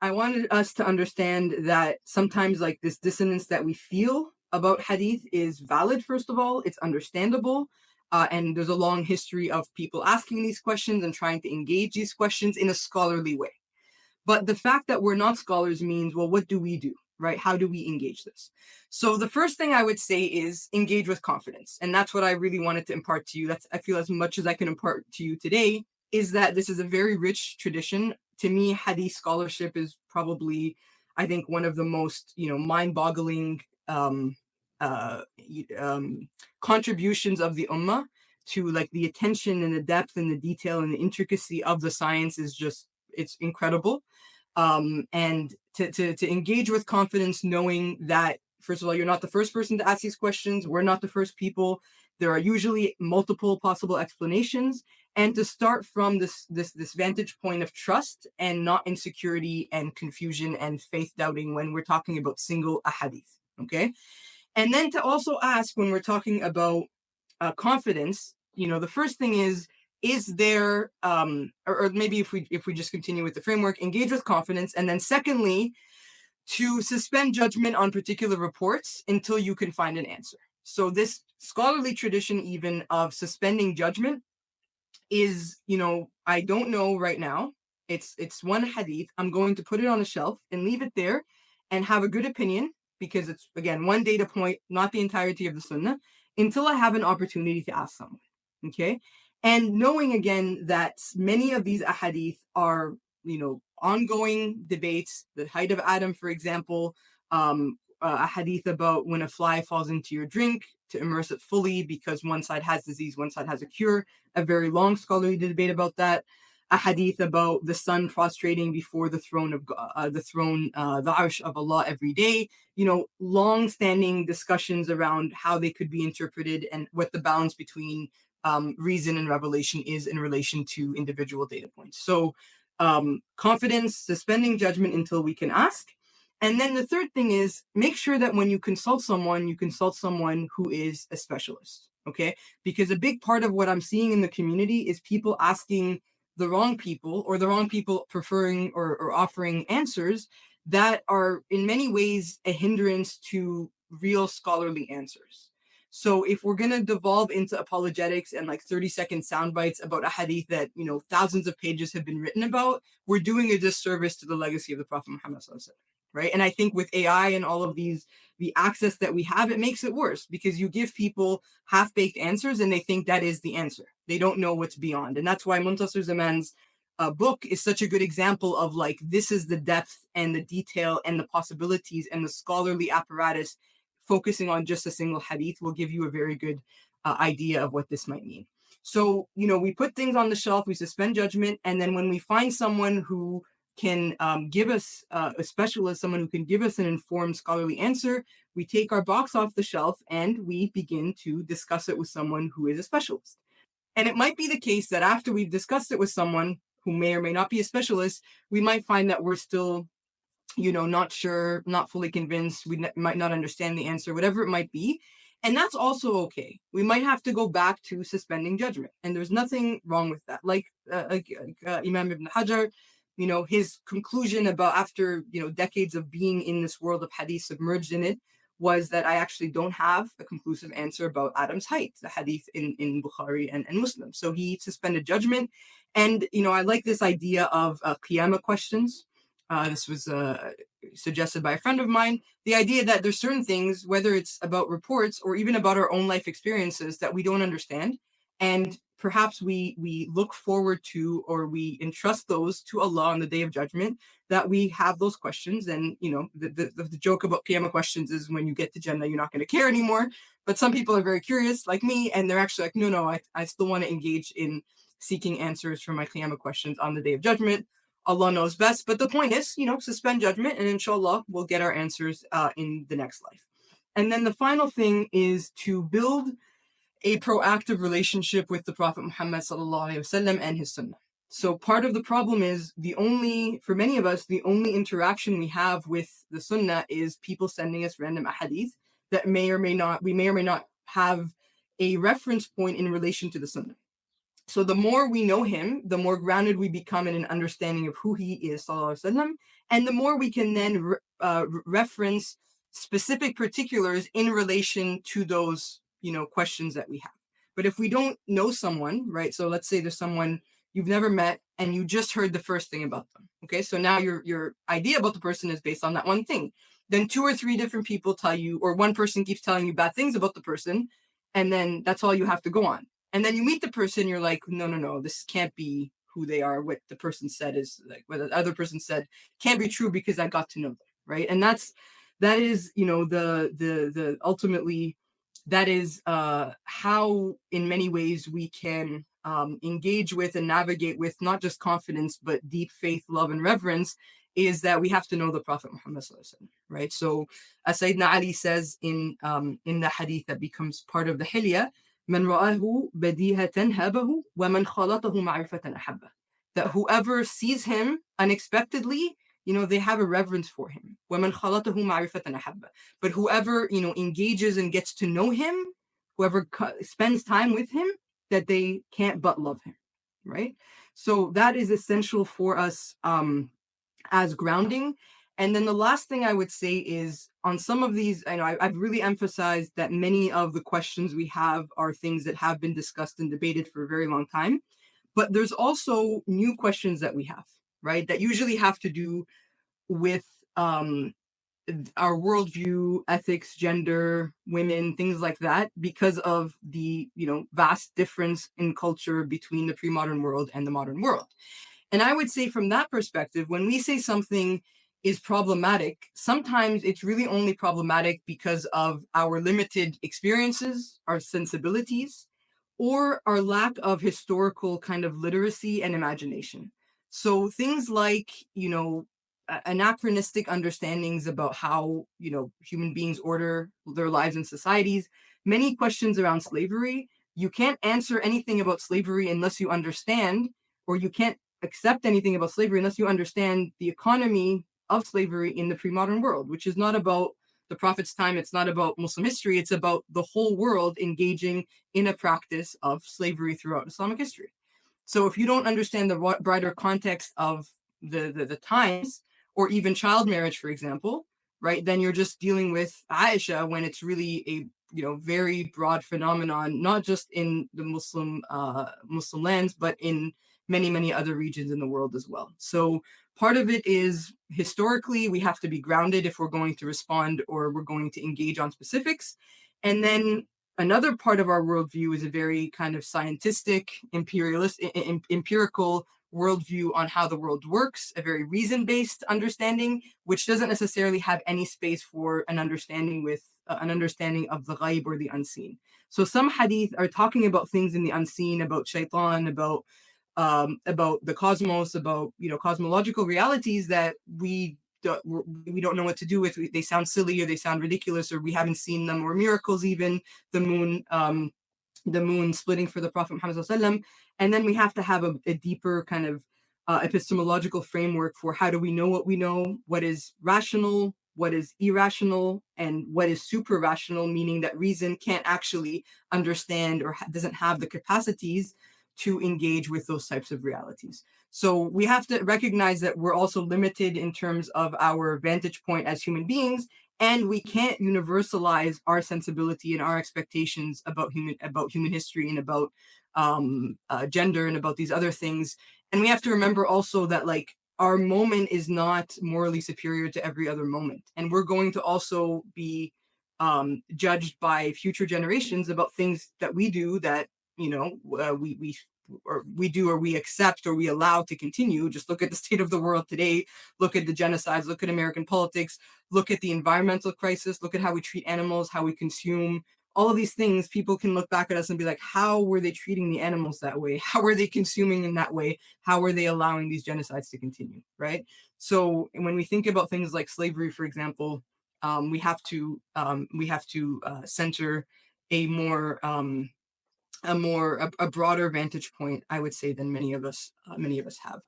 I wanted us to understand that sometimes like this dissonance that we feel about hadith is valid. First of all, it's understandable. And there's a long history of people asking these questions and trying to engage these questions in a scholarly way. But the fact that we're not scholars means, well, what do we do, right? How do we engage this? So the first thing I would say is engage with confidence. And that's what I really wanted to impart to you. That's, I feel, as much as I can impart to you today, is that this is a very rich tradition. To me, hadith scholarship is probably, I think, one of the most, mind-boggling uh, contributions of the ummah to like the attention and the depth and the detail and the intricacy of the science is just, it's incredible. And to engage with confidence, knowing that, first of all, you're not the first person to ask these questions. We're not the first people. There are usually multiple possible explanations. And to start from this vantage point of trust and not insecurity and confusion and faith doubting when we're talking about single ahadith. Okay. And then to also ask, when we're talking about confidence, the first thing is there, or maybe if we just continue with the framework, engage with confidence. And then secondly, to suspend judgment on particular reports until you can find an answer. So this scholarly tradition even of suspending judgment is, I don't know right now. It's one hadith. I'm going to put it on a shelf and leave it there and have a good opinion, because it's, again, one data point, not the entirety of the Sunnah, until I have an opportunity to ask someone. Okay. And knowing again that many of these ahadith are, ongoing debates. The height of Adam, for example, a hadith about when a fly falls into your drink, to immerse it fully because one side has disease, one side has a cure. A very long scholarly debate about that. A hadith about the sun prostrating before the throne of the arsh of Allah every day. Long-standing discussions around how they could be interpreted and what the balance between reason and revelation is in relation to individual data points. So confidence, suspending judgment until we can ask. And then the third thing is make sure that when you consult someone who is a specialist, okay? Because a big part of what I'm seeing in the community is people asking the wrong people, or the wrong people preferring or offering answers that are in many ways a hindrance to real scholarly answers. So if we're going to devolve into apologetics and like 30-second sound bites about a hadith that, thousands of pages have been written about, we're doing a disservice to the legacy of the Prophet Muhammad sallallahu alaihi wasallam, right? And I think with AI and all of these, the access that we have, it makes it worse, because you give people half-baked answers and they think that is the answer. They don't know what's beyond. And that's why Muntasir Zaman's book is such a good example of like, this is the depth and the detail and the possibilities and the scholarly apparatus. Focusing on just a single hadith will give you a very good idea of what this might mean. So, we put things on the shelf, we suspend judgment, and then when we find someone who can give us a specialist, someone who can give us an informed scholarly answer, we take our box off the shelf and we begin to discuss it with someone who is a specialist. And it might be the case that after we've discussed it with someone who may or may not be a specialist, we might find that we're still not sure, not fully convinced, we might not understand the answer, whatever it might be. And that's also okay. We might have to go back to suspending judgment. And there's nothing wrong with that. Like Imam Ibn Hajar, his conclusion about after, decades of being in this world of hadith, submerged in it, was that I actually don't have a conclusive answer about Adam's height, the hadith in Bukhari and Muslim. So he suspended judgment. And, I like this idea of qiyamah questions. This was suggested by a friend of mine. The idea that there's certain things, whether it's about reports or even about our own life experiences, that we don't understand. And perhaps we look forward to, or we entrust those to Allah on the Day of Judgment, that we have those questions. And, the joke about Qiyamah questions is when you get to Jannah, you're not going to care anymore. But some people are very curious, like me, and they're actually like, no, I still want to engage in seeking answers for my Qiyamah questions on the Day of Judgment. Allah knows best. But the point is, suspend judgment, and inshallah, we'll get our answers in the next life. And then the final thing is to build a proactive relationship with the Prophet Muhammad sallallahu alaihi wasallam and his Sunnah. So part of the problem is for many of us, the only interaction we have with the Sunnah is people sending us random ahadith that we may or may not have a reference point in relation to the Sunnah. So the more we know him, the more grounded we become in an understanding of who he is, sallallahu alaihi wasallam, and the more we can then reference specific particulars in relation to those, questions that we have. But if we don't know someone, right? So let's say there's someone you've never met and you just heard the first thing about them. Okay, so now your idea about the person is based on that one thing. Then two or three different people tell you, or one person keeps telling you bad things about the person, and then that's all you have to go on. And then you meet the person, you're like, no, no, no, this can't be who they are. What the person said is like what the other person said can't be true because I got to know them, right? And that is, the ultimately that is how in many ways we can engage with and navigate with not just confidence but deep faith, love, and reverence, is that we have to know the Prophet Muhammad sallallahu alaihi wasallam, right? So as Sayyidina Ali says in the hadith that becomes part of the Hilya, من رآه بديهة هابه ومن خالطه معرفة أحبه. That whoever sees him unexpectedly, they have a reverence for him. ومن خالطه معرفة أحبه. But whoever, engages and gets to know him, whoever spends time with him, that they can't but love him, right? So that is essential for us as grounding. And then the last thing I would say is on some of these, I know I've really emphasized that many of the questions we have are things that have been discussed and debated for a very long time. But there's also new questions that we have, right? That usually have to do with our worldview, ethics, gender, women, things like that, because of the, vast difference in culture between the pre-modern world and the modern world. And I would say from that perspective, when we say something is problematic, sometimes it's really only problematic because of our limited experiences, our sensibilities, or our lack of historical kind of literacy and imagination. So things like, anachronistic understandings about how, human beings order their lives in societies, many questions around slavery, you can't answer anything about slavery unless you understand, or you can't accept anything about slavery unless you understand the economy of slavery in the pre-modern world, which is not about the Prophet's time. It's not about Muslim history. It's about the whole world engaging in a practice of slavery throughout Islamic history. So if you don't understand the broader context of the times, or even child marriage, for example, right, then you're just dealing with Aisha when it's really a very broad phenomenon, not just in the Muslim lands, but in many other regions in the world as well. So part of it is historically we have to be grounded if we're going to respond or we're going to engage on specifics. And then another part of our worldview is a very kind of scientific, empirical worldview on how the world works, a very reason-based understanding, which doesn't necessarily have any space for an understanding of the ghaib or the unseen. So some hadith are talking about things in the unseen, about shaitan, about the cosmos, about cosmological realities that we don't know what to do with. They sound silly or they sound ridiculous or we haven't seen them, or miracles, even the moon splitting for the Prophet Muhammad sallallahu. And then we have to have a deeper kind of epistemological framework for how do we know what we know, what is rational, what is irrational, and what is super rational, meaning that reason can't actually understand or doesn't have the capacities to engage with those types of realities. So we have to recognize that we're also limited in terms of our vantage point as human beings, and we can't universalize our sensibility and our expectations about human history and about gender and about these other things. And we have to remember also that like our moment is not morally superior to every other moment, and we're going to also be judged by future generations about things that we do that we do or we accept or we allow to continue. Just look at the state of the world today. Look at the genocides. Look at American politics. Look at the environmental crisis. Look at how we treat animals, how we consume. All of these things, people can look back at us and be like, how were they treating the animals that way? How were they consuming in that way? How were they allowing these genocides to continue, right? So when we think about things like slavery, for example, we have to center a more a broader vantage point, I would say, than many of us have.